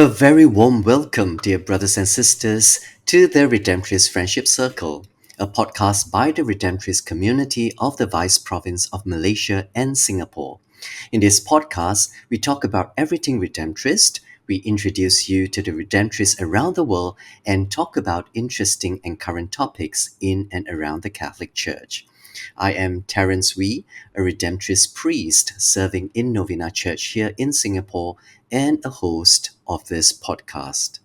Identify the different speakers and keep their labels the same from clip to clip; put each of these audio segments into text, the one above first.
Speaker 1: A very warm welcome, dear brothers and sisters, to the Redemptorist Friendship Circle, a podcast by the Redemptorist community of the Vice Province of Malaysia and Singapore. In this podcast, we talk about everything Redemptorist, we introduce you to the Redemptorists around the world, and talk about interesting and current topics in and around the Catholic Church. I am Terence Wee, a Redemptorist priest serving in Novena Church here in Singapore and a host of this podcast.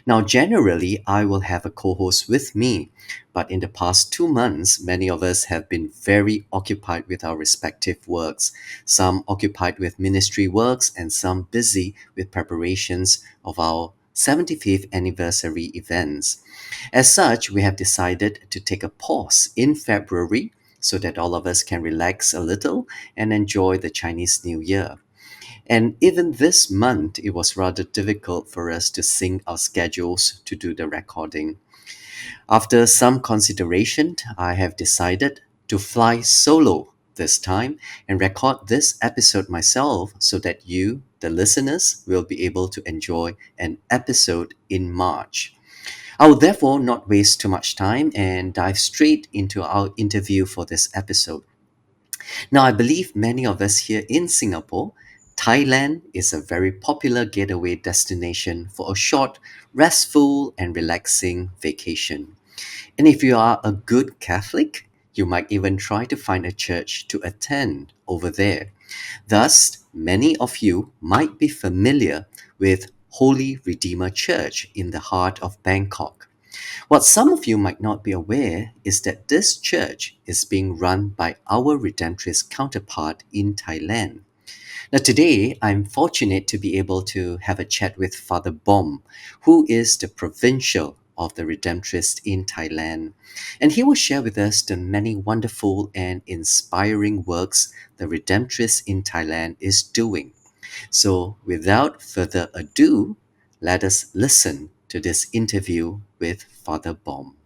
Speaker 1: Now, generally, I will have a co host with me, but in the past 2 months, many of us have been very occupied with our respective works, some occupied with ministry works, and some busy with preparations of our 75th anniversary events. As such, we have decided to take a pause in February so that all of us can relax a little and enjoy the Chinese New Year. And even this month, it was rather difficult for us to sync our schedules to do the recording. After some consideration, I have decided to fly solo this time and record this episode myself so that you, the listeners, will be able to enjoy an episode in March. I will therefore not waste too much time and dive straight into our interview for this episode. Now, I believe many of us here in Singapore, Thailand is a very popular getaway destination for a short, restful, and relaxing vacation. And if you are a good Catholic, you might even try to find a church to attend over there. Thus, many of you might be familiar with Holy Redeemer Church in the heart of Bangkok. What some of you might not be aware is that this church is being run by our Redemptorist counterpart in Thailand. Now, today, I'm fortunate to be able to have a chat with Fr Bom, who is the provincial of the Redemptorists in Thailand. And he will share with us the many wonderful and inspiring works the Redemptorists in Thailand is doing. So, without further ado, let us listen to this interview with Fr Bom.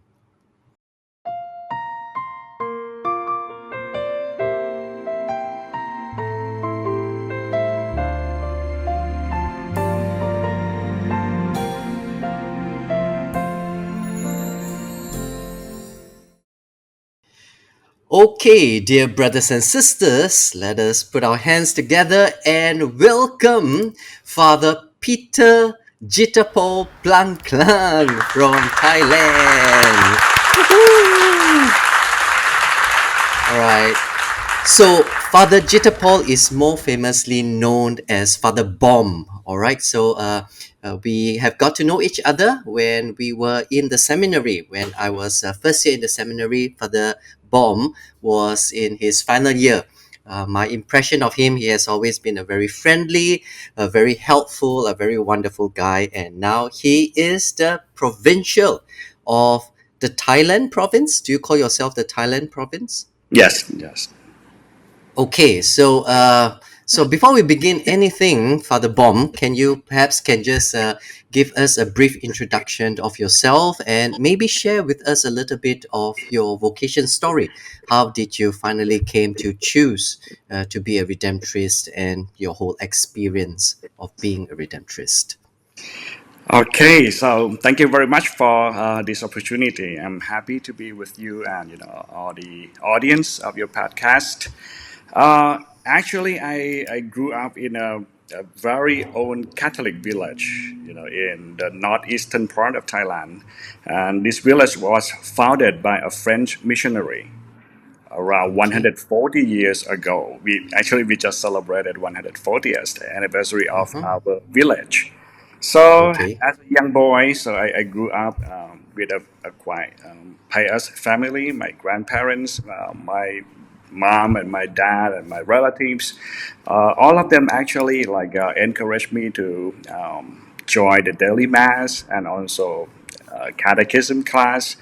Speaker 1: Okay, dear brothers and sisters, let us put our hands together and welcome Father Peter Jittapol Plangklang from Thailand. Woohoo! All right. So, Father Jittapol is more famously known as Father Bom. All right. So, we have got to know each other when we were in the seminary. When I was first year in the seminary, Father Bom was in his final year. My impression of him, he has always been a very friendly, a very helpful, a very wonderful guy. And now he is the provincial of the Thailand province. Do you call yourself the Thailand province?
Speaker 2: Yes, yes.
Speaker 1: Okay, so before we begin anything, Father Bom, can you perhaps can just give us a brief introduction of yourself and maybe share with us a little bit of your vocation story? How did you finally came to choose to be a Redemptorist and your whole experience of being a Redemptorist?
Speaker 2: Okay, so thank you very much for this opportunity. I'm happy to be with you and all the audience of your podcast. Actually, I grew up in a very own Catholic village, in the northeastern part of Thailand, and this village was founded by a French missionary around
Speaker 1: Okay.
Speaker 2: 140 years ago. We just celebrated 140th anniversary of
Speaker 1: Mm-hmm.
Speaker 2: our village. So
Speaker 1: Okay.
Speaker 2: as a young boy, I grew up with a quite pious family. My grandparents, my mom and my dad and my relatives, all of them actually encouraged me to join the daily mass and also catechism class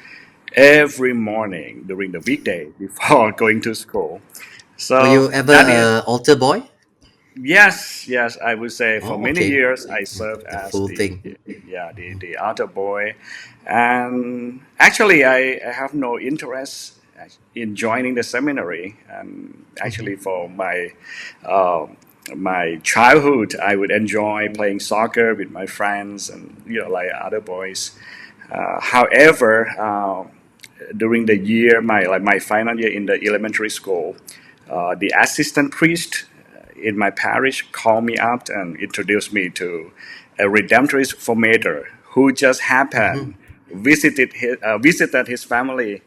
Speaker 2: every morning during the weekday before going to school.
Speaker 1: Were
Speaker 2: So
Speaker 1: you ever
Speaker 2: that is
Speaker 1: a altar boy?
Speaker 2: yes, I would say for
Speaker 1: Oh,
Speaker 2: many
Speaker 1: okay.
Speaker 2: years I served
Speaker 1: The
Speaker 2: as
Speaker 1: full
Speaker 2: the
Speaker 1: thing.
Speaker 2: yeah the altar boy, and actually I have no interest in joining the seminary, and
Speaker 1: Mm-hmm.
Speaker 2: actually for my uh, my childhood, I would enjoy playing soccer with my friends and like other boys. However, during the year, my final year in the elementary school, the assistant priest in my parish called me up and introduced me to a Redemptorist formator who just happened visited his family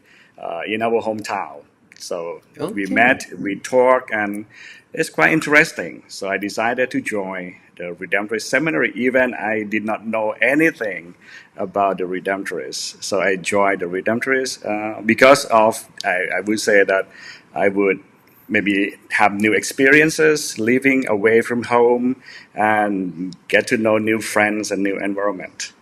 Speaker 2: in our hometown. So we
Speaker 1: Okay.
Speaker 2: met, we talked, and it's quite interesting. So I decided to join the Redemptorist Seminary, even I did not know anything about the Redemptorists. So I joined the Redemptorists because of, I would say that I would maybe have new experiences living away from home and get to know new friends and new environment.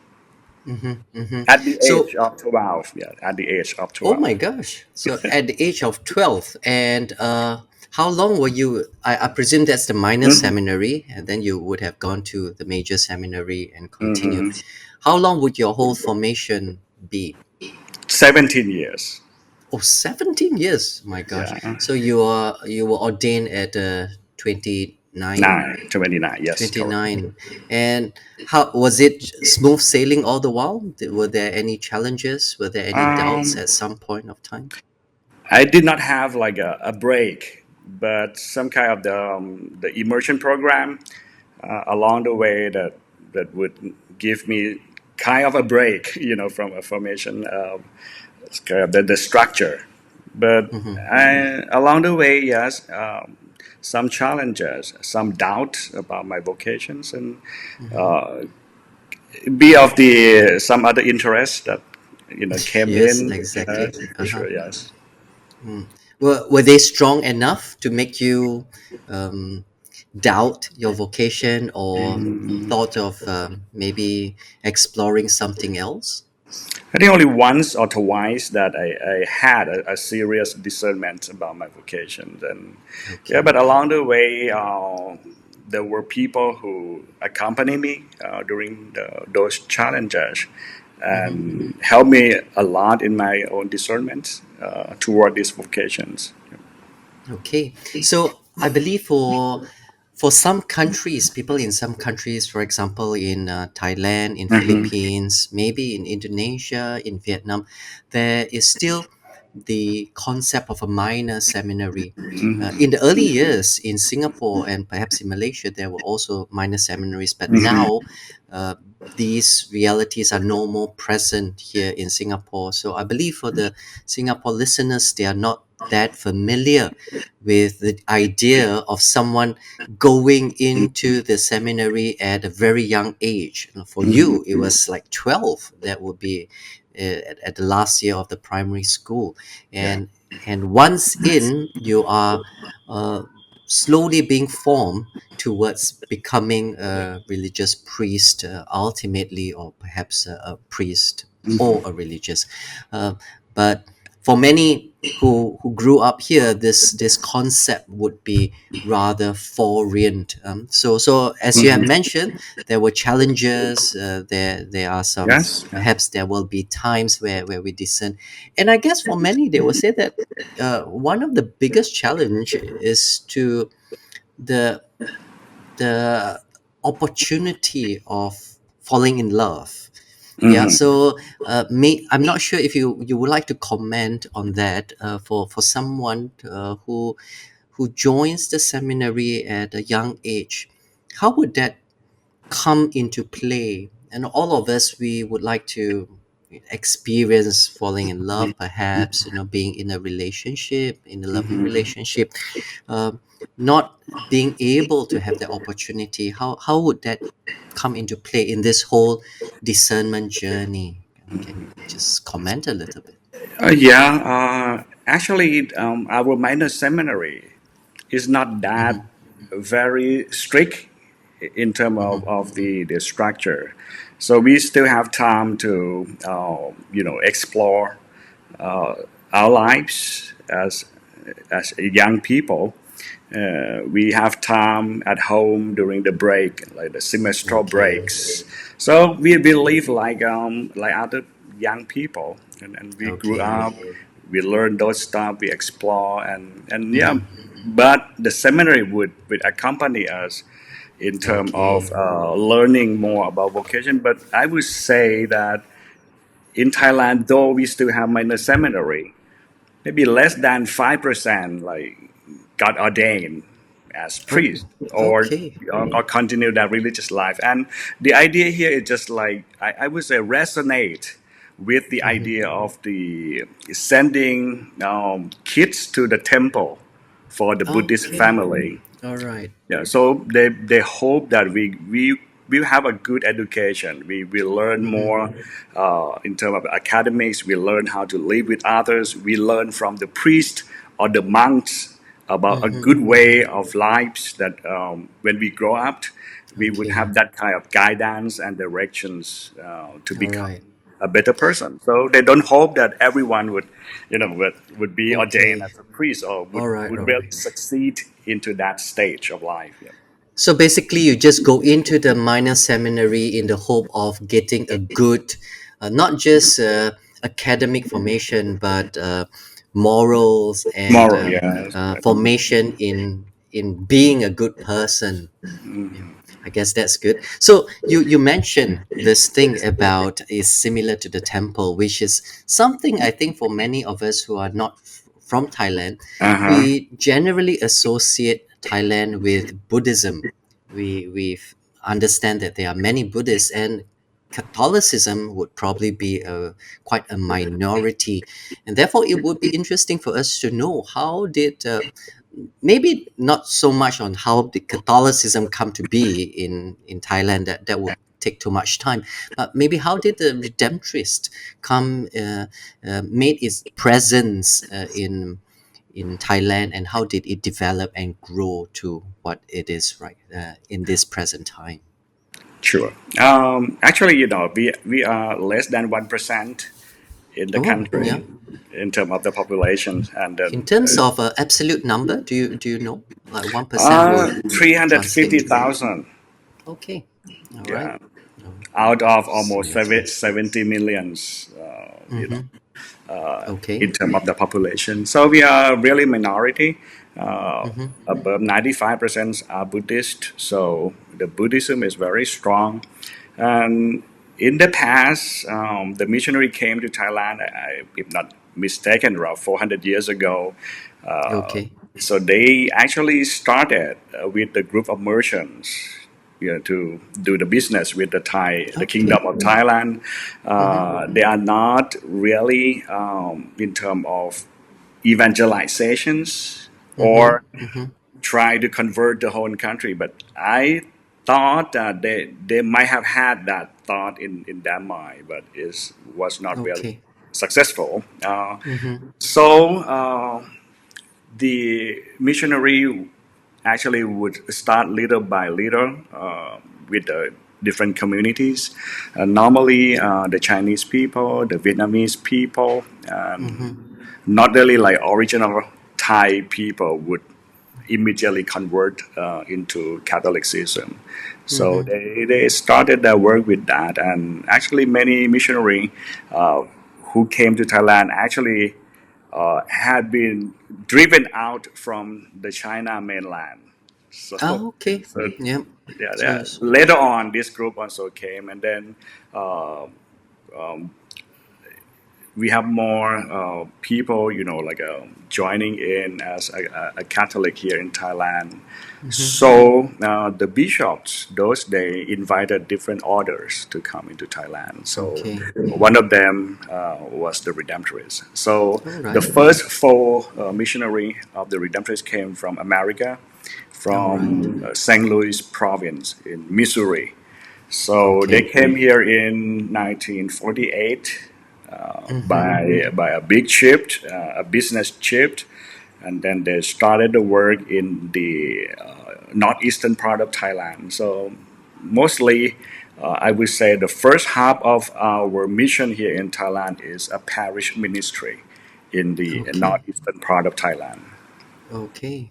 Speaker 2: At the
Speaker 1: So,
Speaker 2: age of 12, yeah, at the age of
Speaker 1: oh my
Speaker 2: 12.
Speaker 1: gosh. So at the age of 12, and how long were you? I presume that's the minor
Speaker 2: Hmm.
Speaker 1: seminary, and then you would have gone to the major seminary and continued. How long would your whole formation be?
Speaker 2: 17 years.
Speaker 1: Oh, 17 years. My gosh.
Speaker 2: Yeah.
Speaker 1: So you were ordained at 29?
Speaker 2: 29, yes, correct.
Speaker 1: 29. And how was it smooth sailing all the while? Were there any challenges? Were there any doubts
Speaker 2: Um,
Speaker 1: at some point of time?
Speaker 2: I did not have like a break, but some kind of the immersion program along the way that would give me kind of a break, from a formation, kind of the structure. But along the way, yes, some challenges, some doubt about my vocations, and
Speaker 1: Hmm.
Speaker 2: be of the some other interests that came
Speaker 1: Yes,
Speaker 2: in.
Speaker 1: exactly.
Speaker 2: For
Speaker 1: Uh-huh.
Speaker 2: sure, yes.
Speaker 1: Were they strong enough to make you um, doubt your vocation or thought of maybe exploring something else?
Speaker 2: I think only once or twice that I had a serious discernment about my vocation. And yeah,
Speaker 1: Okay.
Speaker 2: but along the way, there were people who accompanied me during those challenges
Speaker 1: Hmm.
Speaker 2: and helped me a lot in my own discernment toward these vocations.
Speaker 1: Okay, so I believe for some countries, people in some countries, for example, in Thailand, in Philippines, maybe in Indonesia, in Vietnam, there is still the concept of a minor seminary. In the early years in Singapore and perhaps in Malaysia, there were also minor seminaries, but now uh, these realities are no more present here in Singapore. So I believe for the Singapore listeners, they are not that familiar with the idea of someone going into the seminary at a very young age. And for you, it was like 12. That would be at the last year of the primary school.
Speaker 2: Yeah.
Speaker 1: And once in, you are uh, slowly being formed towards becoming a religious priest ultimately, or perhaps a priest or a religious. Uh, but for many who grew up here, this concept would be rather foreign. So as you have mentioned, there were challenges. There are some.
Speaker 2: Yes. Yeah.
Speaker 1: Perhaps there will be times where we discern, and I guess for many they will say that one of the biggest challenge is to the the opportunity of falling in love. Yeah, so I'm not sure if you would like to comment on that for someone who joins the seminary at a young age. How would that come into play? And all of us, we would like to experience falling in love, perhaps, being in a relationship, in a loving relationship, um, not being able to have the opportunity. How would that come into play in this whole discernment journey? Can you just comment a little bit?
Speaker 2: Yeah. Actually, our minor seminary is not that
Speaker 1: Hmm.
Speaker 2: very strict in terms
Speaker 1: Hmm.
Speaker 2: of the structure. So we still have time to explore our lives as young people. We have time at home during the break, like the semestral
Speaker 1: Okay.
Speaker 2: breaks. So we believe like other young people, and we grew
Speaker 1: Okay.
Speaker 2: up. We learn those stuff. We explore, and yeah,
Speaker 1: Hmm.
Speaker 2: but the seminary would accompany us in terms of
Speaker 1: Okay.
Speaker 2: learning more about vocation. But I would say that in Thailand, though we still have minor seminary, maybe less than 5% like got ordained as
Speaker 1: Oh,
Speaker 2: priest
Speaker 1: okay.
Speaker 2: or continue their religious life. And the idea here is just like I would say resonate with the idea of the sending kids to the temple for the Buddhist
Speaker 1: Okay.
Speaker 2: family.
Speaker 1: All right.
Speaker 2: Yeah, so they hope that we will have a good education. We will learn more in terms of academics. We learn how to live with others. We learn from the priest or the monks about a good way of lives that when we grow up, we would
Speaker 1: Okay.
Speaker 2: have that kind of guidance and directions to
Speaker 1: All
Speaker 2: become
Speaker 1: right.
Speaker 2: a better person. So they don't hope that everyone would, would be ordained
Speaker 1: Okay.
Speaker 2: as a priest or
Speaker 1: All right.
Speaker 2: would
Speaker 1: All
Speaker 2: really
Speaker 1: right.
Speaker 2: succeed into that stage of life. Yeah.
Speaker 1: So basically, you just go into the minor seminary in the hope of getting a good, not just academic formation, but morals and
Speaker 2: Moral, yes.
Speaker 1: formation in being a good person. Yeah, I guess that's good. So you mentioned this thing about is similar to the temple, which is something I think for many of us who are not from Thailand,
Speaker 2: Uh huh.
Speaker 1: we generally associate Thailand with Buddhism. We understand that there are many Buddhists, and Catholicism would probably be quite a minority, and therefore it would be interesting for us to know how did maybe not so much on how the Catholicism come to be in Thailand. That would take too much time. But maybe how did the Redemptorist come made its presence in Thailand, and how did it develop and grow to what it is right in this present time?
Speaker 2: Sure. Actually, we are less than 1% in the
Speaker 1: Oh, yeah.
Speaker 2: country in terms of the population, and
Speaker 1: In
Speaker 2: then
Speaker 1: terms of absolute number, do you know like 1% would
Speaker 2: three hundred
Speaker 1: translate
Speaker 2: fifty
Speaker 1: to?
Speaker 2: thousand.
Speaker 1: Okay, all right.
Speaker 2: Yeah,
Speaker 1: Oh,
Speaker 2: out of almost
Speaker 1: so
Speaker 2: 70 millions.
Speaker 1: okay.
Speaker 2: In terms of the population. So we are really minority. Above 95% are Buddhist. So the Buddhism is very strong. And in the past, the missionary came to Thailand, if not mistaken, around 400 years ago. Uh,
Speaker 1: Okay.
Speaker 2: so they actually started with a group of merchants, to do the business with the
Speaker 1: Okay.
Speaker 2: kingdom of Thailand.
Speaker 1: Mm-hmm.
Speaker 2: They are not really in terms of evangelizations
Speaker 1: Mm-hmm.
Speaker 2: or
Speaker 1: Mm-hmm.
Speaker 2: try to convert the whole country. But I thought that they might have had that thought in their mind, but it was not really
Speaker 1: Okay.
Speaker 2: successful.
Speaker 1: Mm-hmm.
Speaker 2: So the missionary actually would start little by little with the different communities. Normally, the Chinese people, the Vietnamese people,
Speaker 1: Mm-hmm.
Speaker 2: not really like original Thai people would immediately convert into Catholicism. So
Speaker 1: Mm-hmm.
Speaker 2: they started their work with that, and actually many missionary uh, who came to Thailand actually had been driven out from the China mainland. So,
Speaker 1: Ah, okay.
Speaker 2: so
Speaker 1: Yeah.
Speaker 2: yeah,
Speaker 1: So,
Speaker 2: later on, this group also came, and then uh, we have more people, like joining in as a Catholic here in Thailand.
Speaker 1: mm-hmm.
Speaker 2: So the bishops those days invited different orders to come into Thailand. So
Speaker 1: Okay.
Speaker 2: one of them was the Redemptorists. So
Speaker 1: All
Speaker 2: the
Speaker 1: right.
Speaker 2: first four missionary of the Redemptorists came from America,
Speaker 1: All right.
Speaker 2: from St. Louis province in Missouri. So they
Speaker 1: Okay.
Speaker 2: came here in 1948
Speaker 1: Mm-hmm.
Speaker 2: by a big ship, a business ship, and then they started the work in the northeastern part of Thailand. So mostly, I would say the first half of our mission here in Thailand is a parish ministry in the
Speaker 1: Okay.
Speaker 2: northeastern part of Thailand.
Speaker 1: Okay.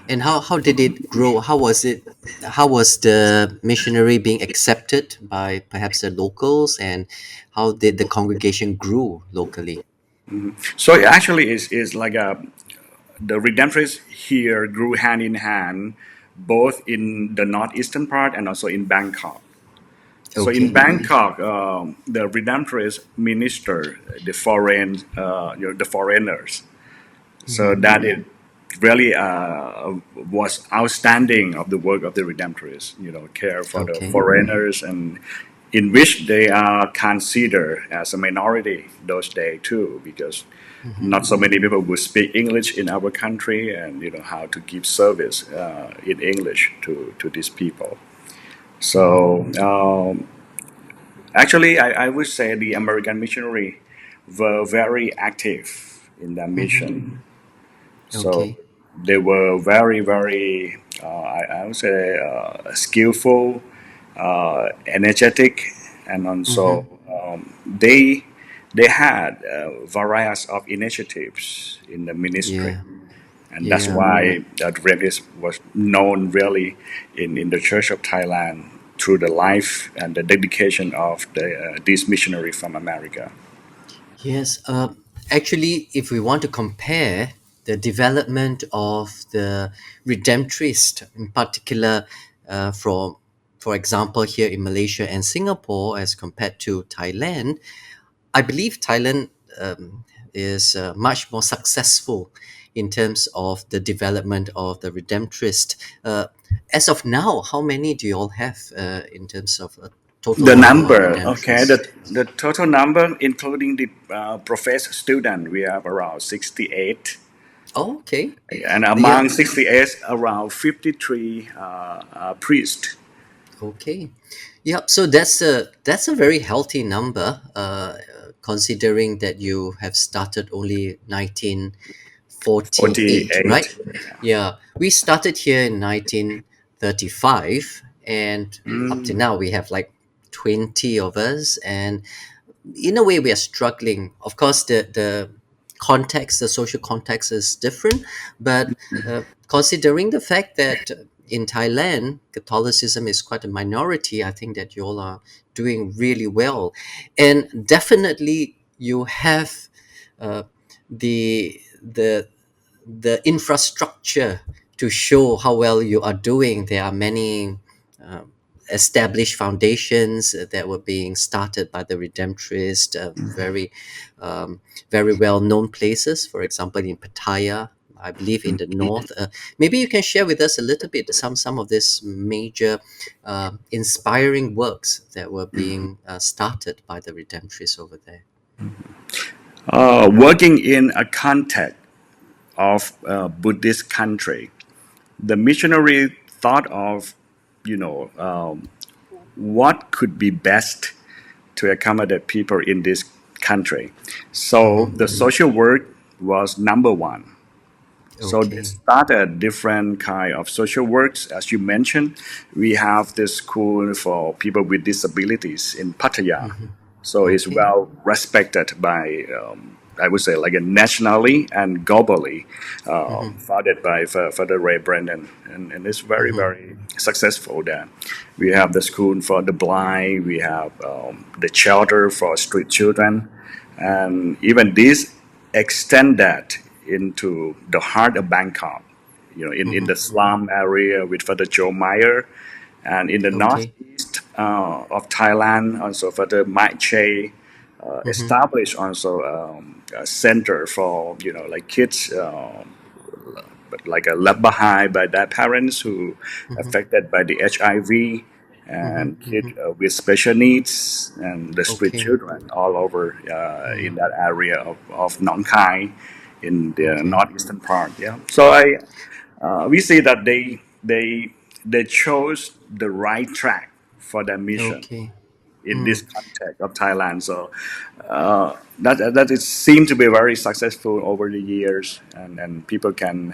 Speaker 1: And how did it grow? How was it? How was the missionary being accepted by perhaps the locals, and how did the congregation grew locally?
Speaker 2: So it actually is like the Redemptorists here grew hand in hand, both in the northeastern part and also in Bangkok. So in
Speaker 1: Okay.
Speaker 2: Bangkok, the Redemptorist minister the the foreigners. So that it really was outstanding of the work of the Redemptorists. Care for the
Speaker 1: Okay.
Speaker 2: foreigners, and in which they are considered as a minority those days too, because not so many people would speak English in our country, and how to give service in English to these people. So actually, I would say the American missionary were very active in their mission. So
Speaker 1: Okay.
Speaker 2: they were very, very, I would say, skillful, energetic, and also they had various of initiatives in the ministry,
Speaker 1: Yeah.
Speaker 2: and that's
Speaker 1: Yeah.
Speaker 2: why Adventist was known really in the Church of Thailand through the life and the dedication of these missionaries from America.
Speaker 1: Yes, actually, if we want to compare the development of the Redemptorist, in particular, from, for example, here in Malaysia and Singapore, as compared to Thailand, I believe Thailand is much more successful in terms of the development of the Redemptorist. As of now, how many do you all have in terms of a total
Speaker 2: The
Speaker 1: number of
Speaker 2: number, okay,
Speaker 1: Redemptorists?
Speaker 2: the total number, including the professed student, we have around 68.
Speaker 1: Oh, okay.
Speaker 2: And
Speaker 1: Yeah.
Speaker 2: among 68, around 53 priests.
Speaker 1: Okay. Yep. So that's a very healthy number, considering that you have started only 1948, right?
Speaker 2: 48.
Speaker 1: Yeah. We started here in 1935, and up to now we have like 20 of us, and in a way we are struggling. Of course, the context, the social context is different, but considering the fact that in Thailand Catholicism is quite a minority, I think that you all are doing really well, and definitely you have uh, the infrastructure to show how well you are doing. There are many established foundations that were being started by the Redemptorists, very well known places, for example, in Pattaya. I believe in the north. Maybe you can share with us a little bit some of these major inspiring works that were being started by the Redemptorists over there.
Speaker 2: Working in a context of a Buddhist country, the missionary thought of, what could be best to accommodate people in this country. So the social work was number one. So they
Speaker 1: Okay.
Speaker 2: started different kind of social works. As you mentioned, we have this school for people with disabilities in Pattaya. So it's
Speaker 1: Okay.
Speaker 2: well respected by, I would say, like nationally and globally, founded by Father Ray Brennan, and it's very, very successful there. We have the school for the blind. We have the shelter for street children, and even this extend that into the heart of Bangkok, in the slum area with Father Joe Meyer, and in the
Speaker 1: Okay.
Speaker 2: northeast of Thailand, also Father Mike Che established also a center for like kids, but like a left behind by their parents who affected by the HIV, and kids with special needs, and the street
Speaker 1: Okay.
Speaker 2: children all over in that area of Nong Khai in the
Speaker 1: Okay.
Speaker 2: northeastern part. Yeah. So we see that they chose the right track for their mission
Speaker 1: Okay.
Speaker 2: in this context of Thailand. So that it seemed to be very successful over the years, and people can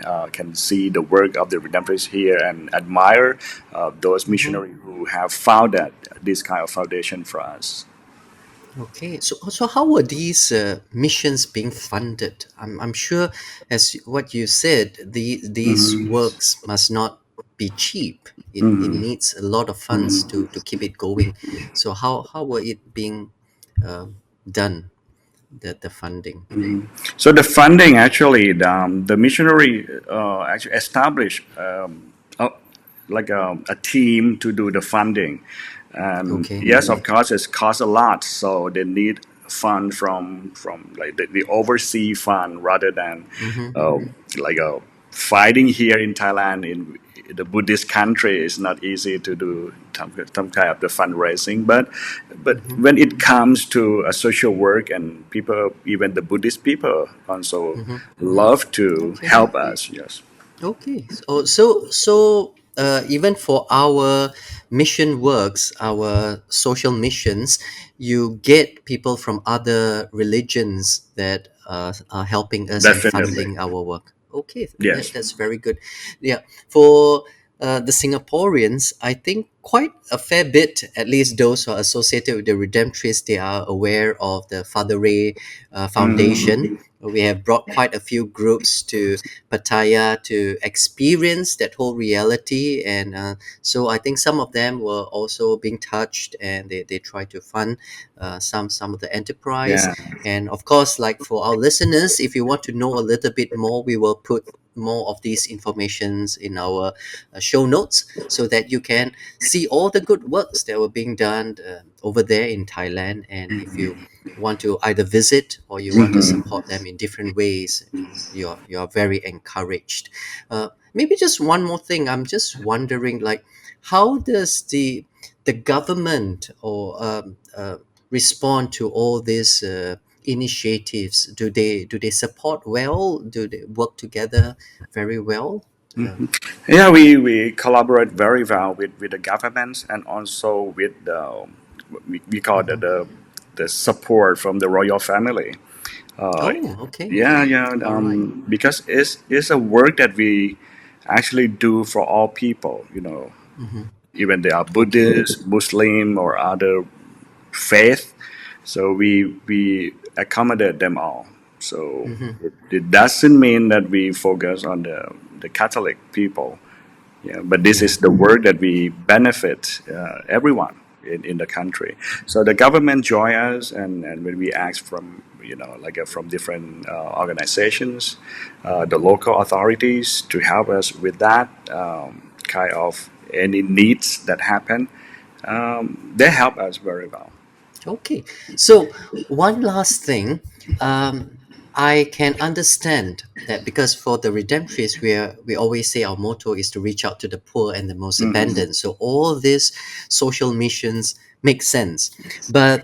Speaker 2: see the work of the Redemptorists here and admire those missionaries who have founded this kind of foundation for us.
Speaker 1: Okay. So how were these missions being funded? I'm sure, as what you said, these works must not be cheap. It needs a lot of funds to keep it going. So how were it being done? the funding.
Speaker 2: So the funding actually, the missionary actually established a team to do the funding, and
Speaker 1: Okay.
Speaker 2: yes, of course, it costs a lot. So they need fund from like the overseas fund rather than
Speaker 1: Mm-hmm.
Speaker 2: uh, like fighting here in Thailand in the Buddhist country is not easy to do some kind of the fundraising, but
Speaker 1: Mm-hmm.
Speaker 2: when it comes to a social work and people, even the Buddhist people, also
Speaker 1: Mm-hmm.
Speaker 2: love to
Speaker 1: Okay.
Speaker 2: help us. Yes,
Speaker 1: Okay. So even for our mission works, our social missions, you get people from other religions that are helping us and
Speaker 2: definitely.
Speaker 1: funding our work. Okay,
Speaker 2: Yes.
Speaker 1: that's very good. Yeah. For the Singaporeans, I think quite a fair bit, at least those who are associated with the Redemptorists, they are aware of the Father Ray Foundation.
Speaker 2: Mm,
Speaker 1: We have brought quite a few groups to Pattaya to experience that whole reality. And so I think some of them were also being touched, and they try to fund some of the enterprise.
Speaker 2: yeah.
Speaker 1: And of course, like for our listeners, if you want to know a little bit more, we will put more of these informations in our show notes so that you can see all the good works that were being done over there in Thailand. And if you want to either visit or you want to
Speaker 2: Mhm.
Speaker 1: support them in different ways, you're very encouraged. Maybe just one more thing. I'm just wondering, like, how does the government or respond to all these initiatives? Do they support well? Do they work together very well?
Speaker 2: Yeah, we collaborate very well with the governments and also with we call it
Speaker 1: Mhm.
Speaker 2: the support from the royal family. Uh,
Speaker 1: Oh, okay.
Speaker 2: yeah, yeah,
Speaker 1: All right.
Speaker 2: because it's a work that we actually do for all people.
Speaker 1: Mm-hmm.
Speaker 2: Even they are
Speaker 1: Okay.
Speaker 2: Buddhist, Muslim, or other faith. So we accommodate them all. So
Speaker 1: Mm-hmm.
Speaker 2: it doesn't mean that we focus on the Catholic people. Yeah, but this
Speaker 1: Yeah.
Speaker 2: is the work that we benefit everyone in the country. So the government join us, and when we ask from from different organizations, the local authorities to help us with that kind of any needs that happen, they help us very well.
Speaker 1: Okay. So one last thing, um, I can understand that because for the Redemptorists, we always say our motto is to reach out to the poor and the most
Speaker 2: Mhm.
Speaker 1: abandoned. So all these social missions make sense, but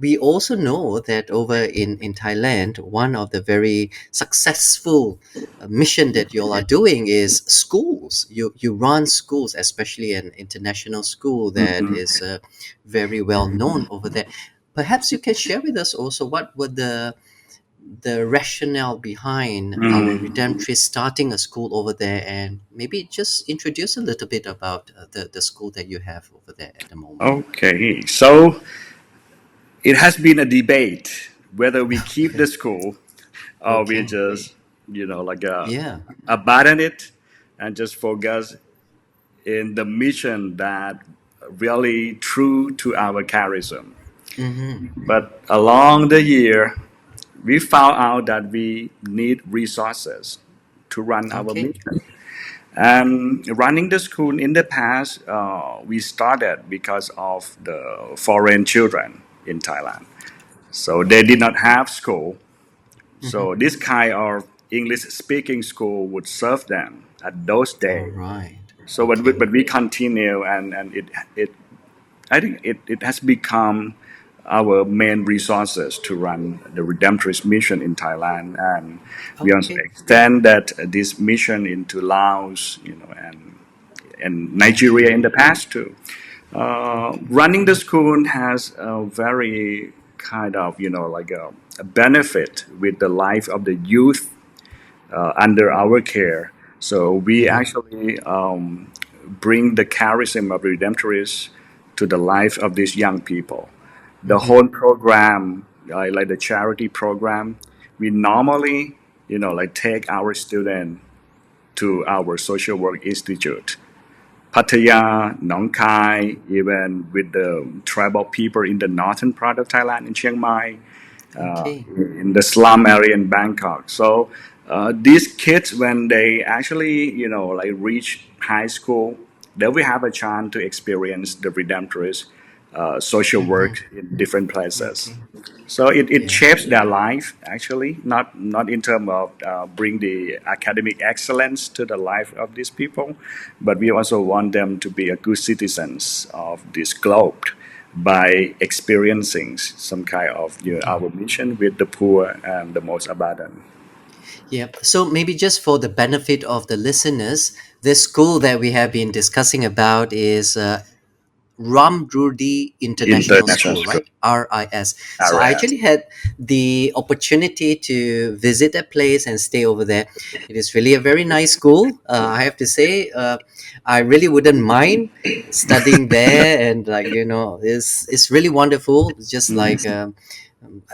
Speaker 1: we also know that over in Thailand, one of the very successful mission that you all are doing is schools. You run schools, especially an international school that is very well known over there. Perhaps you can share with us also what were the rationale behind our
Speaker 2: Mhm.
Speaker 1: Redemptress starting a school over there, and maybe just introduce a little bit about the school that you have over there at the moment.
Speaker 2: Okay, so it has been a debate whether we keep the
Speaker 1: Okay.
Speaker 2: school or we
Speaker 1: Okay.
Speaker 2: just
Speaker 1: Yeah.
Speaker 2: abandon it and just focus in the mission that really true to our charism.
Speaker 1: Mm-hmm.
Speaker 2: But along the year, we found out that we need resources to run our
Speaker 1: Okay.
Speaker 2: mission. And running the school in the past, we started because of the foreign children in Thailand. So they did
Speaker 1: Okay.
Speaker 2: not have school.
Speaker 1: Mm-hmm.
Speaker 2: So this kind of English speaking school would serve them at those
Speaker 1: All
Speaker 2: days.
Speaker 1: right.
Speaker 2: So
Speaker 1: Okay.
Speaker 2: but we continue, and it I think it has become our main resources to run the Redemptorist mission in Thailand, and we also
Speaker 1: Okay.
Speaker 2: extend that this mission into Laos, and Nigeria
Speaker 1: Okay.
Speaker 2: in the past too. Running the school has a very kind of a benefit with the life of the youth under our care. So we
Speaker 1: Mm-hmm.
Speaker 2: actually bring the charism of Redemptorists to the life of these young people. The
Speaker 1: Mm-hmm.
Speaker 2: whole program, like the charity program, we normally, take our student to our social work institute. Pattaya, Nong Khai, even with the tribal people in the northern part of Thailand in Chiang Mai,
Speaker 1: Okay.
Speaker 2: in the slum area in Bangkok. So these kids, when they actually, like reach high school, they will have a chance to experience the Redemptorist social
Speaker 1: Mm-hmm.
Speaker 2: work in different places.
Speaker 1: Okay.
Speaker 2: So it
Speaker 1: Yeah.
Speaker 2: shapes their life actually, not in terms of bring the academic excellence to the life of these people, but we also want them to be a good citizens of this globe by experiencing some kind of our mission with the poor and the most abandoned.
Speaker 1: Yeah. So maybe just for the benefit of the listeners, this school that we have been discussing about is Ramdrudi International
Speaker 2: International
Speaker 1: School,
Speaker 2: school,
Speaker 1: right? RIS. So I
Speaker 2: RS.
Speaker 1: actually had the opportunity to visit that place and stay over there. It is really a very nice school. I have to say, I really wouldn't mind studying there, and it's really wonderful. Just like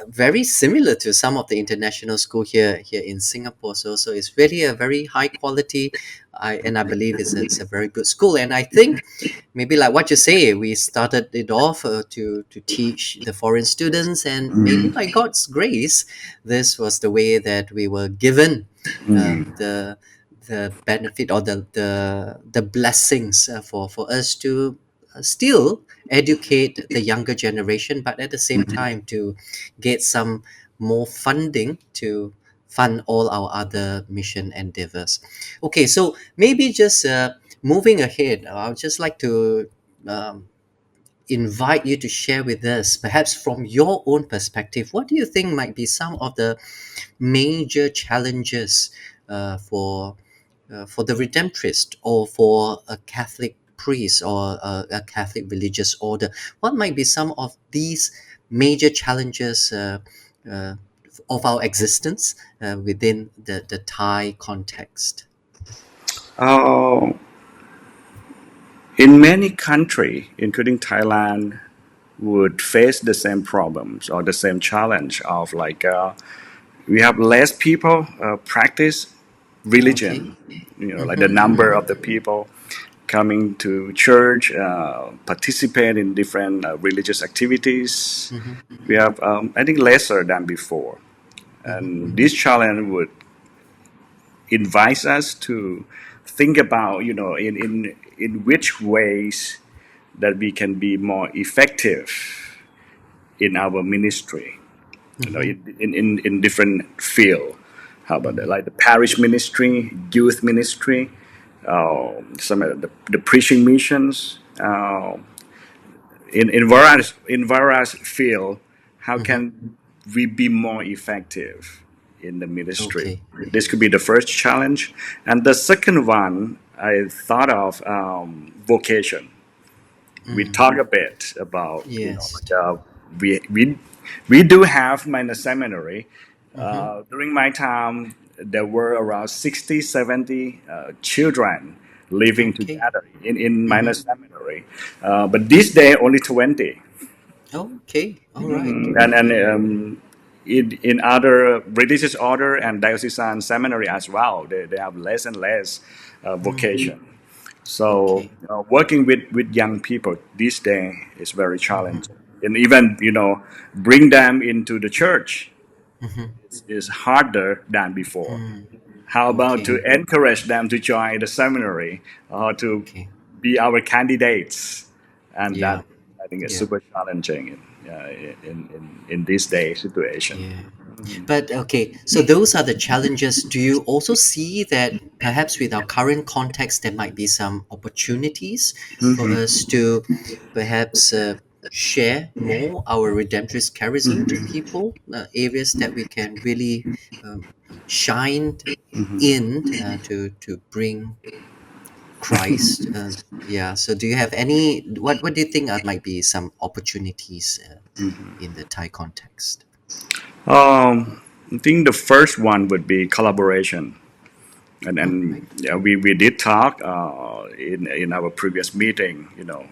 Speaker 1: very similar to some of the international school here in Singapore. So it's really a very high quality. I believe it's a very good school, and I think maybe like what you say, we started it off to teach the foreign students, and maybe by God's grace, this was the way that we were given the benefit or the blessings for us to still educate the younger generation, but at the same time to get some more funding to fund all our other mission endeavors. Okay, so maybe just moving ahead, I would just like to um, invite you to share with us, perhaps from your own perspective, what do you think might be some of the major challenges for the Redemptorist or for a Catholic priest or a Catholic religious order? What might be some of these major challenges uh, of our existence within the Thai context?
Speaker 2: Uh, in many countries, including Thailand, would face the same problems or the same challenge of like we have less people practice
Speaker 1: Okay.
Speaker 2: religion. Like the
Speaker 1: Mm-hmm,
Speaker 2: number
Speaker 1: mm-hmm,
Speaker 2: of the people coming to church, participate in different religious activities.
Speaker 1: mm-hmm,
Speaker 2: We have, I think, lesser than before,
Speaker 1: mm-hmm,
Speaker 2: and this challenge would invite us to think about, in which ways that we can be more effective in our ministry,
Speaker 1: mm-hmm,
Speaker 2: in different field. How about that? Like the parish ministry, youth ministry, some of the preaching missions, in various field. How
Speaker 1: mm-hmm.
Speaker 2: can we be more effective in the ministry?
Speaker 1: Okay.
Speaker 2: This could be the first challenge, and the second one I thought of vocation. We
Speaker 1: Mm.
Speaker 2: talk a bit about
Speaker 1: Yes.
Speaker 2: like, we do have in the seminary.
Speaker 1: Mm-hmm.
Speaker 2: During my time, there were around 60, 70 children living
Speaker 1: Okay.
Speaker 2: together in
Speaker 1: Mm-hmm.
Speaker 2: minor seminary, but this day only 20.
Speaker 1: Okay. All right.
Speaker 2: And in other religious order and diocesan seminary as well, they have less and less
Speaker 1: Mm.
Speaker 2: vocation. So
Speaker 1: Okay.
Speaker 2: working with young people this day is very
Speaker 1: Mm-hmm.
Speaker 2: challenging, and even bring them into the church
Speaker 1: Mm-hmm.
Speaker 2: is harder than before.
Speaker 1: Mm.
Speaker 2: How about
Speaker 1: Okay.
Speaker 2: to encourage them to join the seminary or to
Speaker 1: Okay.
Speaker 2: be our candidates? And
Speaker 1: Yeah.
Speaker 2: that I think is
Speaker 1: Yeah.
Speaker 2: super challenging in this day situation.
Speaker 1: Yeah. But okay, so those are the challenges. Do you also see that perhaps with our current context, there might be some opportunities for us to perhaps share more our Redemptorist charism to people, areas that we can really um, shine in to bring Christ? Yeah. So do you have any? What do you think might be some opportunities in the Thai context?
Speaker 2: I think the first one would be collaboration. And
Speaker 1: Oh,
Speaker 2: then
Speaker 1: right.
Speaker 2: yeah, we did talk in our previous meeting,
Speaker 1: Mm-hmm.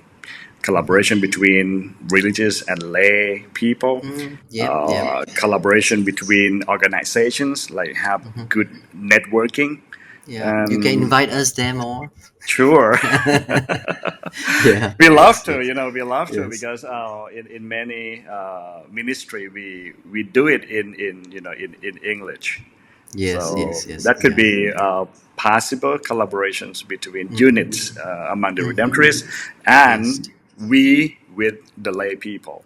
Speaker 2: collaboration between religious and lay people,
Speaker 1: Mm, yep, yep.
Speaker 2: collaboration between organizations, like have
Speaker 1: Hmm.
Speaker 2: good networking.
Speaker 1: Yeah, you can
Speaker 2: And
Speaker 1: invite us there more.
Speaker 2: Sure.
Speaker 1: Yeah,
Speaker 2: We love
Speaker 1: yes,
Speaker 2: to,
Speaker 1: yes,
Speaker 2: we love to
Speaker 1: yes,
Speaker 2: because in many ministry we do it in English.
Speaker 1: yes,
Speaker 2: So
Speaker 1: yes, yes,
Speaker 2: that could
Speaker 1: yeah.
Speaker 2: be possible collaborations between
Speaker 1: Mm-hmm,
Speaker 2: units among the
Speaker 1: mm-hmm.
Speaker 2: Redemptorists
Speaker 1: Yes,
Speaker 2: and we with the lay people.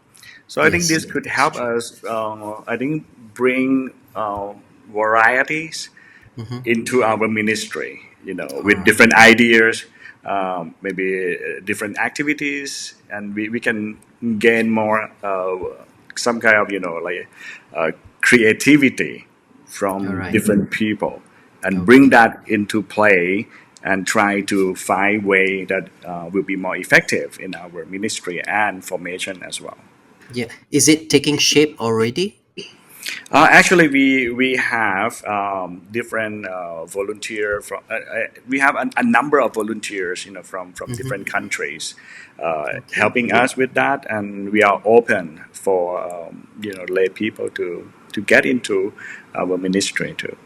Speaker 2: So I think
Speaker 1: yes,
Speaker 2: this could
Speaker 1: that's
Speaker 2: help
Speaker 1: true.
Speaker 2: us. I think bring varieties
Speaker 1: Mm-hmm.
Speaker 2: into our ministry,
Speaker 1: All
Speaker 2: with
Speaker 1: right.
Speaker 2: different ideas, maybe different activities, and we can gain more some kind of creativity
Speaker 1: All
Speaker 2: from
Speaker 1: right.
Speaker 2: different people, and bring
Speaker 1: Okay.
Speaker 2: that into play and try to find way that will be more effective in our ministry and formation as well.
Speaker 1: Yeah. Is it taking shape already?
Speaker 2: Actually, we have different volunteer from. We have a number of volunteers, from different
Speaker 1: Mm-hmm.
Speaker 2: countries,
Speaker 1: Okay.
Speaker 2: helping us with that, and we are open for lay people to get into our ministry too.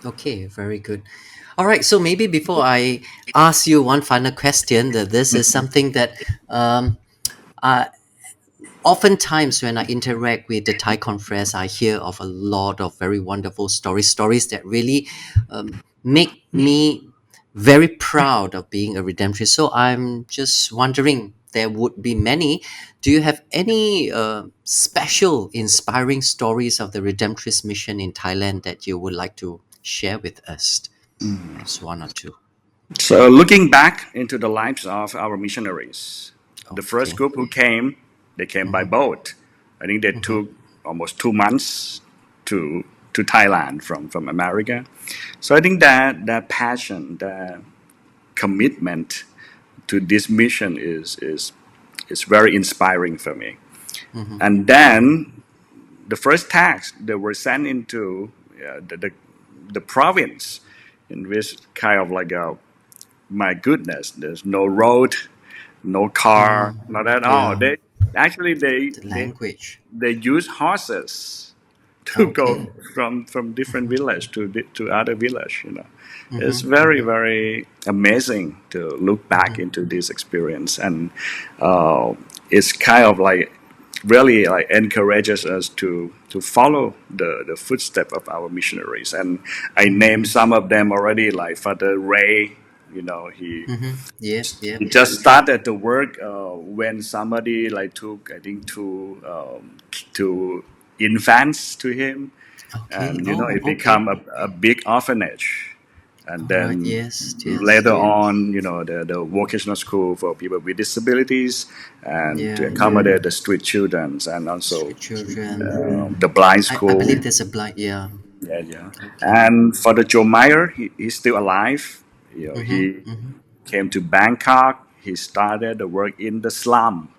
Speaker 1: Okay. Very good. All right. So maybe before I ask you one final question, that this is something that um, I, oftentimes when I interact with the Thai conference, I hear of a lot of very wonderful stories that really make me very proud of being a redemptorist. So I'm just wondering, there would be many. Do you have any special, inspiring stories of the redemptorist mission in Thailand that you would like to share with us? Just one or two.
Speaker 2: So, looking back into the lives of our missionaries, the first
Speaker 1: Okay.
Speaker 2: group who came, they came by
Speaker 1: Mm-hmm,
Speaker 2: boat. I think they
Speaker 1: mm-hmm,
Speaker 2: took almost 2 months to Thailand from America. So I think that passion, that commitment to this mission is very inspiring for me.
Speaker 1: mm-hmm,
Speaker 2: And then the first tax they were sent into the province, in which kind of like a, my goodness, there's no road, no car,
Speaker 1: mm,
Speaker 2: not at all.
Speaker 1: yeah,
Speaker 2: They actually they
Speaker 1: the
Speaker 2: they
Speaker 1: language.
Speaker 2: they use horses to
Speaker 1: Okay.
Speaker 2: go from different village to other village. It's
Speaker 1: Mm-hmm,
Speaker 2: very
Speaker 1: mm-hmm,
Speaker 2: very amazing to look back
Speaker 1: mm-hmm.
Speaker 2: into this experience, and it's kind of like really like encourages us to follow the footsteps of our missionaries. And I named some of them already, like Father Ray. He
Speaker 1: Mm-hmm. Yep, yep.
Speaker 2: he just started to work when somebody like took, I think, to infants to him,
Speaker 1: Okay.
Speaker 2: and
Speaker 1: Oh,
Speaker 2: it
Speaker 1: okay.
Speaker 2: become a big orphanage, and
Speaker 1: All right.
Speaker 2: then
Speaker 1: Yes, yes.
Speaker 2: later on, the vocational school for people with disabilities, and to
Speaker 1: Yeah.
Speaker 2: accommodate the street children, and also
Speaker 1: Street children.
Speaker 2: the blind
Speaker 1: I
Speaker 2: school.
Speaker 1: believe there's a blind. Yeah.
Speaker 2: Yeah, yeah.
Speaker 1: Okay.
Speaker 2: And for the Joe Meyer, he's still alive.
Speaker 1: Mm-hmm.
Speaker 2: He
Speaker 1: Mm-hmm.
Speaker 2: came to Bangkok. He started the work in the slum,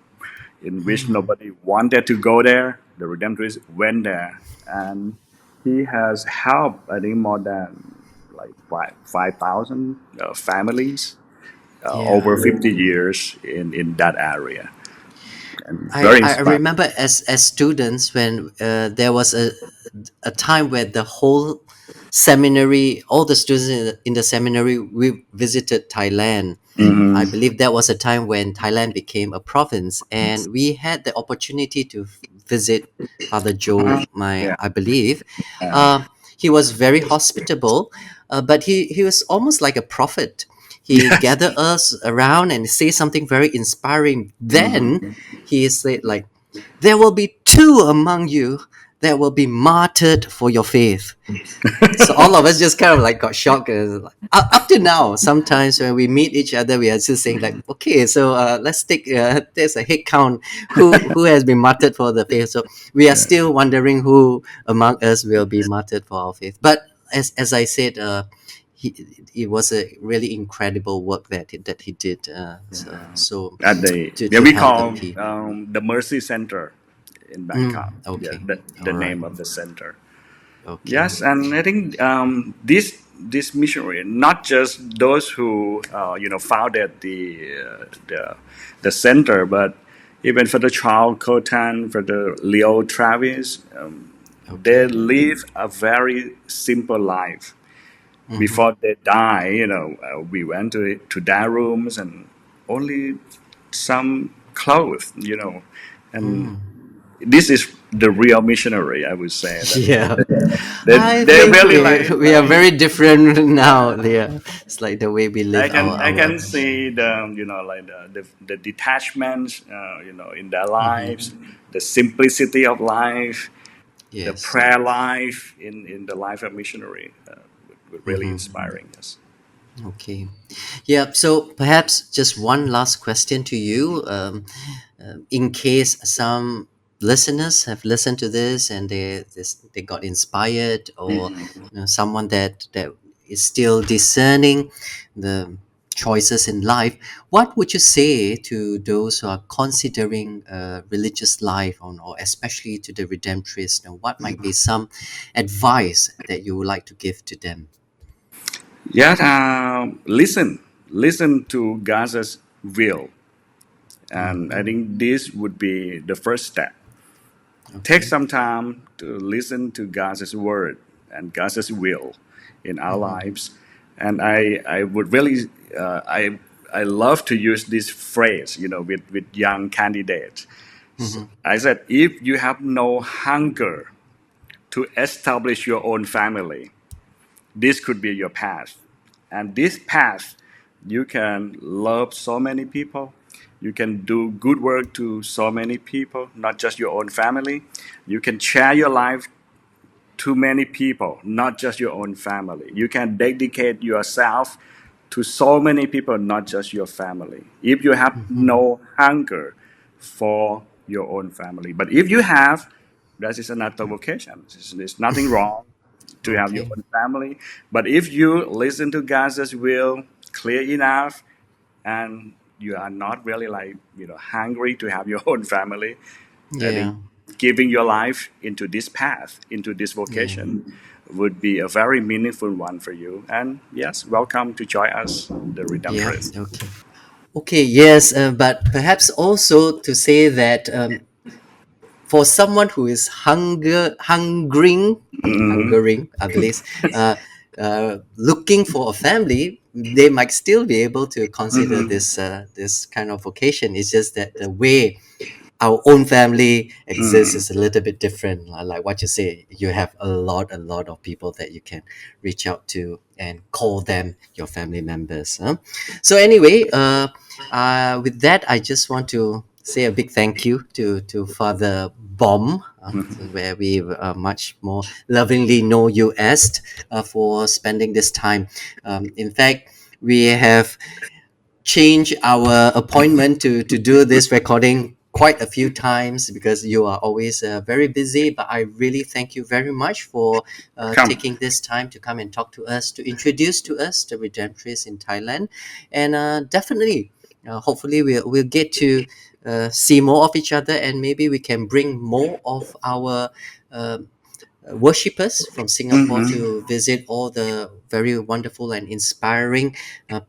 Speaker 2: in which
Speaker 1: Hmm.
Speaker 2: nobody wanted to go there. The Redemptorists went there, and he has helped, I think, more than like 5,000 families over
Speaker 1: Yeah.
Speaker 2: 50 years in that area, and
Speaker 1: I,
Speaker 2: very
Speaker 1: I
Speaker 2: inspiring.
Speaker 1: remember as students when there was a time where the whole seminary, all the students in the seminary, we visited Thailand. I
Speaker 2: Hmm.
Speaker 1: believe that was a time when Thailand became a province, and we had the opportunity to visit Father Joe.
Speaker 2: Yeah.
Speaker 1: I believe,
Speaker 2: Yeah.
Speaker 1: uh, he was very hospitable, but he was almost like a prophet. He
Speaker 2: Yes.
Speaker 1: gathered us around and say something very inspiring. Then
Speaker 2: Mhm.
Speaker 1: he said, like, there will be two among you that will be martyred for your faith. So all of us just kind of like got shocked. Up to now, sometimes when we meet each other, we are just saying like, okay, so let's take there's a head count who has been martyred for the faith. So we are still wondering who among us will be martyred for our faith. But as I said, he it was a really incredible work that he did. So
Speaker 2: At the
Speaker 1: to
Speaker 2: we
Speaker 1: help the
Speaker 2: call
Speaker 1: people.
Speaker 2: the Mercy Center in Bangkok. Yeah,
Speaker 1: Okay,
Speaker 2: the
Speaker 1: all right,
Speaker 2: name of the center.
Speaker 1: okay.
Speaker 2: Yes, and I think this missionary, not just those who founded the center, but even for the Charles Cotan, for the Leo Travis, they
Speaker 1: Okay.
Speaker 2: live a very simple life.
Speaker 1: Mm-hmm.
Speaker 2: Before they die, we went to their rooms and only some clothes, and this is the real missionary. I would say that
Speaker 1: Yeah. I
Speaker 2: they
Speaker 1: think
Speaker 2: really
Speaker 1: we are very different now. Yeah, it's like the way we live
Speaker 2: I
Speaker 1: our
Speaker 2: can see the like the detachment in their lives, the simplicity of life, the
Speaker 1: yes.
Speaker 2: prayer life in the life of missionary would really inspiring us.
Speaker 1: Okay. Yeah. So perhaps just one last question to you. In case some listeners have listened to this and they got inspired, or someone that is still discerning the choices in life, what would you say to those who are considering a religious life, or especially to the Redemptorists? What might be some advice that you would like to give to them?
Speaker 2: Yeah, listen to God's will, and I think this would be the first step. Take
Speaker 1: Okay.
Speaker 2: some time to listen to God's word and God's will in our lives. And I would really, I love to use this phrase, with young candidates. I said, if you have no hunger to establish your own family, this could be your path. And this path, you can love so many people. You can do good work to so many people, not just your own family. You can share your life to many people, not just your own family. You can dedicate yourself to so many people, not just your family. If you have no hunger for your own family, but if you have, that is another vocation. There's nothing wrong to have your
Speaker 1: Okay.
Speaker 2: own family. But if you listen to God's will clear enough and you are not really like, hungry to have your own family, I think
Speaker 1: Yeah.
Speaker 2: giving your life into this path, into this
Speaker 1: Yeah.
Speaker 2: vocation, would be a very meaningful one for you. And yes, welcome to join us, the
Speaker 1: Yeah.
Speaker 2: Redemptorists.
Speaker 1: Okay. Okay. Yes, but perhaps also to say that for someone who is hungering, I believe, uh, looking for a family, they might still be able to consider this kind of vocation. It's just that the way our own family exists is a little bit different. Like what you say, you have a lot of people that you can reach out to and call them your family members, huh? So anyway, with that, I just want to say a big thank you to Father Bom, where we much more lovingly know you as, for spending this time. In fact, we have change our appointment to do this recording quite a few times because you are always very busy. But I really thank you very much for
Speaker 2: Come.
Speaker 1: taking this time to come and talk to us, to introduce to us the Redemptorists in Thailand. And definitely, hopefully, we'll get to see more of each other, and maybe we can bring more of our uh, worshippers from Singapore to visit all the very wonderful and inspiring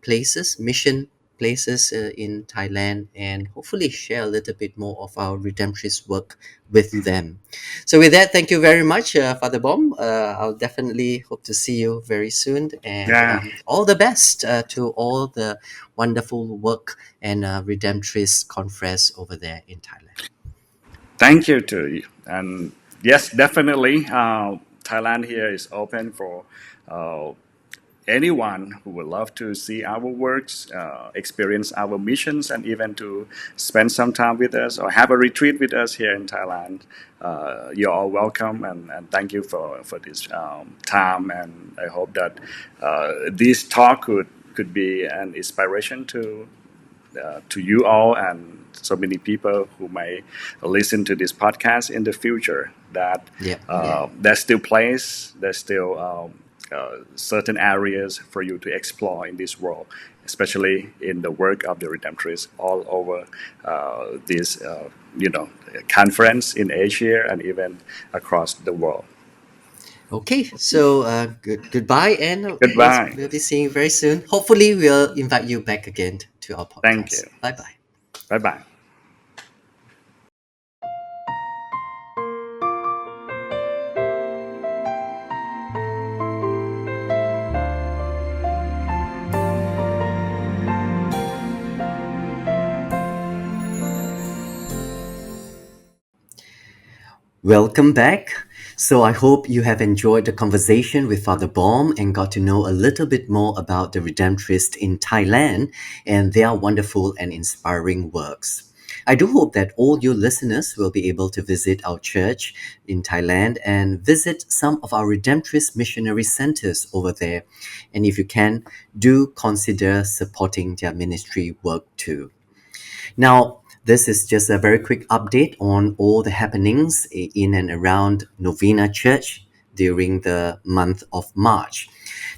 Speaker 1: places, mission places in Thailand, and hopefully share a little bit more of our redemptorist work with them. So, with that, thank you very much, Father Bom. I'll definitely hope to see you very soon, and
Speaker 2: Yeah.
Speaker 1: all the best to all the wonderful work and redemptorist conference over there in Thailand.
Speaker 2: Thank you to you. And yes, definitely, Thailand here is open for uh, anyone who would love to see our works, experience our missions, and even to spend some time with us or have a retreat with us here in Thailand. You're all welcome, and thank you for this time. And I hope that this talk could be an inspiration to you all and so many people who may listen to this podcast in the future, that
Speaker 1: Yep.
Speaker 2: there's still place, there's still certain areas for you to explore in this world, especially in the work of the Redemptorists all over this conference in Asia and even across the world.
Speaker 1: Okay, so goodbye, and
Speaker 2: Goodbye.
Speaker 1: we'll be seeing you very soon. Hopefully, we'll invite you back again to our
Speaker 2: Thank you.
Speaker 1: podcast. Bye bye.
Speaker 2: Bye bye.
Speaker 1: Welcome back. So I hope you have enjoyed the conversation with Father Bom and got to know a little bit more about the Redemptorists in Thailand and their wonderful and inspiring works. I do hope that all you listeners will be able to visit our church in Thailand and visit some of our Redemptorist missionary centers over there. And if you can, do consider supporting their ministry work too. Now, this is just a very quick update on all the happenings in and around Novena Church during the month of March.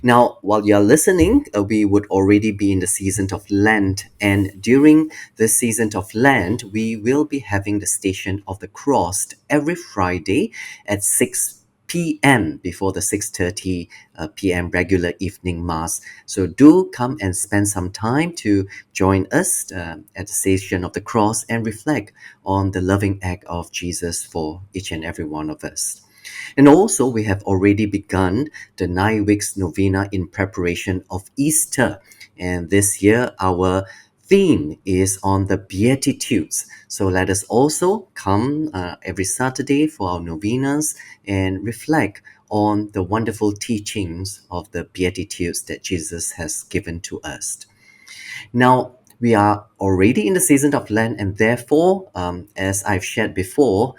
Speaker 1: Now, while you're listening, we would already be in the season of Lent, and during the season of Lent, we will be having the Station of the Cross every Friday at 6 p.m. before the 6:30 p.m. regular evening mass. So do come and spend some time to join us at the Station of the Cross and reflect on the loving act of Jesus for each and every one of us. And also, we have already begun the 9 weeks novena in preparation of Easter. And this year, our theme is on the Beatitudes. So let us also come every Saturday for our novenas and reflect on the wonderful teachings of the Beatitudes that Jesus has given to us. Now, we are already in the season of Lent, and therefore, as I've shared before,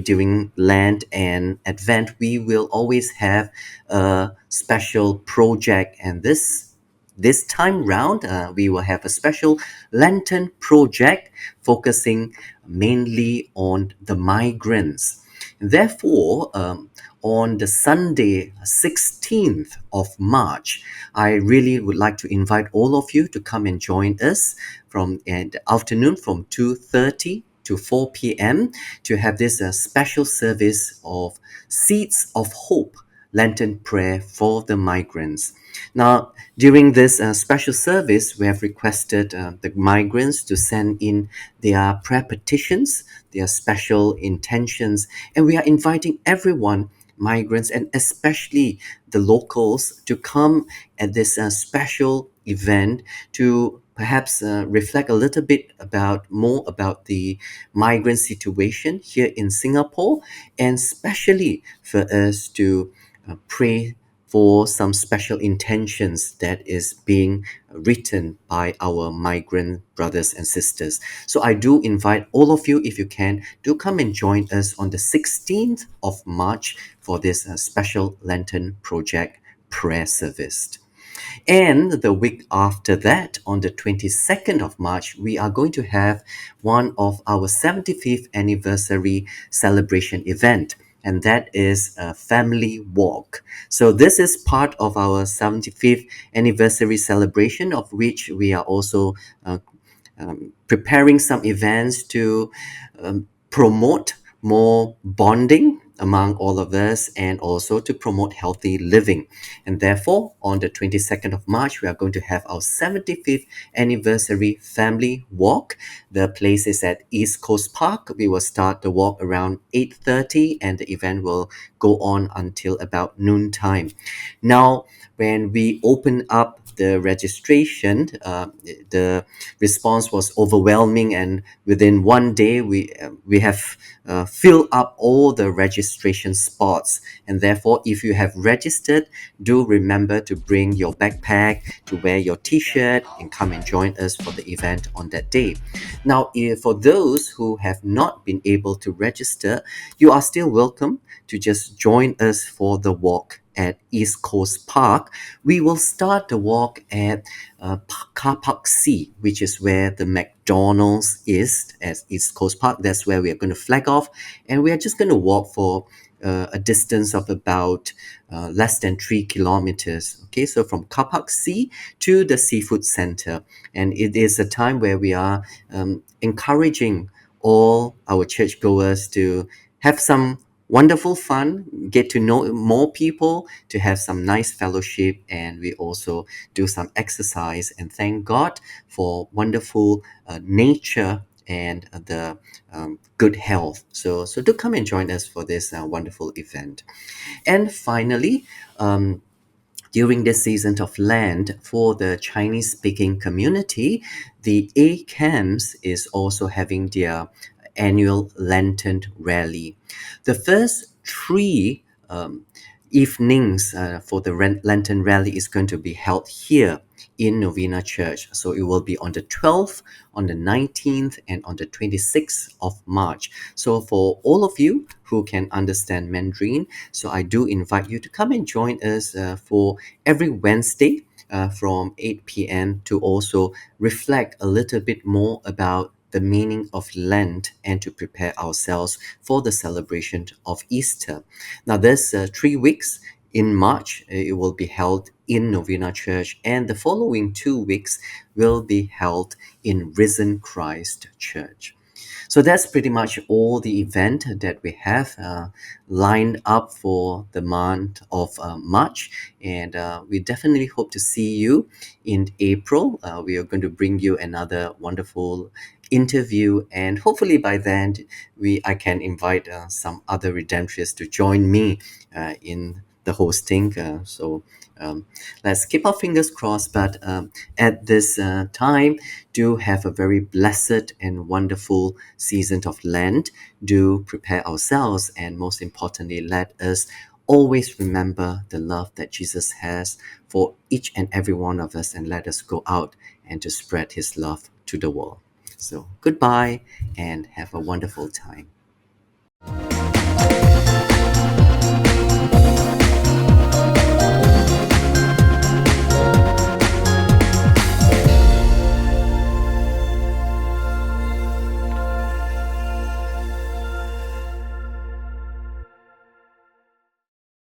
Speaker 1: during Lent and Advent, we will always have a special project. And this time round, we will have a special Lenten project focusing mainly on the migrants. Therefore, on the Sunday, 16th of March, I really would like to invite all of you to come and join us from the afternoon from 2:30 to 4 p.m. to have this special service of Seeds of Hope Lenten prayer for the migrants. Now, during this special service, we have requested the migrants to send in their prayer petitions, their special intentions, and we are inviting everyone, migrants and especially the locals, to come at this special event to perhaps reflect a little bit about more about the migrant situation here in Singapore, and especially for us to pray for some special intentions that is being written by our migrant brothers and sisters. So I do invite all of you, if you can, do come and join us on the 16th of March for this special Lenten project prayer service. And the week after that, on the 22nd of March, we are going to have one of our 75th anniversary celebration event. And that is a family walk. So this is part of our 75th anniversary celebration, of which we are also preparing some events to promote more bonding among all of us and also to promote healthy living. And therefore, on the 22nd of March, we are going to have our 75th anniversary family walk. The place is at East Coast Park. We will start the walk around 8:30 and the event will go on until about noontime. Now, when we open up the registration, the response was overwhelming, and within one day we have filled up all the registration spots. And therefore, if you have registered, do remember to bring your backpack, to wear your t-shirt, and come and join us for the event on that day. Now, for those who have not been able to register, you are still welcome to just join us for the walk at East Coast Park. We will start the walk at Car Park C, which is where the McDonald's is at East Coast Park. That's where we are going to flag off, and we are just going to walk for a distance of about less than 3 kilometers. Okay, so from Car Park C to the Seafood Center, and it is a time where we are encouraging all our churchgoers to have some wonderful fun, get to know more people, to have some nice fellowship, and we also do some exercise and thank God for wonderful nature and the good health. So do come and join us for this wonderful event. And finally, during this season of Lent, for the Chinese speaking community, the A camps is also having their annual Lantern Rally. The first three evenings for the Lantern Rally is going to be held here in Novena Church. So it will be on the 12th, on the 19th, and on the 26th of March. So for all of you who can understand Mandarin, so I do invite you to come and join us for every Wednesday from 8 p.m. to also reflect a little bit more about the meaning of Lent and to prepare ourselves for the celebration of Easter. Now, there's 3 weeks in March. It will be held in Novena Church, and the following 2 weeks will be held in Risen Christ Church. So that's pretty much all the event that we have lined up for the month of March. And we definitely hope to see you in April. We are going to bring you another wonderful interview, and hopefully by then I can invite some other redemptorists to join me in the hosting. Um, let's keep our fingers crossed. But at this time, do have a very blessed and wonderful season of Lent. Do prepare ourselves, and most importantly, let us always remember the love that Jesus has for each and every one of us, and let us go out and to spread his love to the world. So goodbye and have a wonderful time.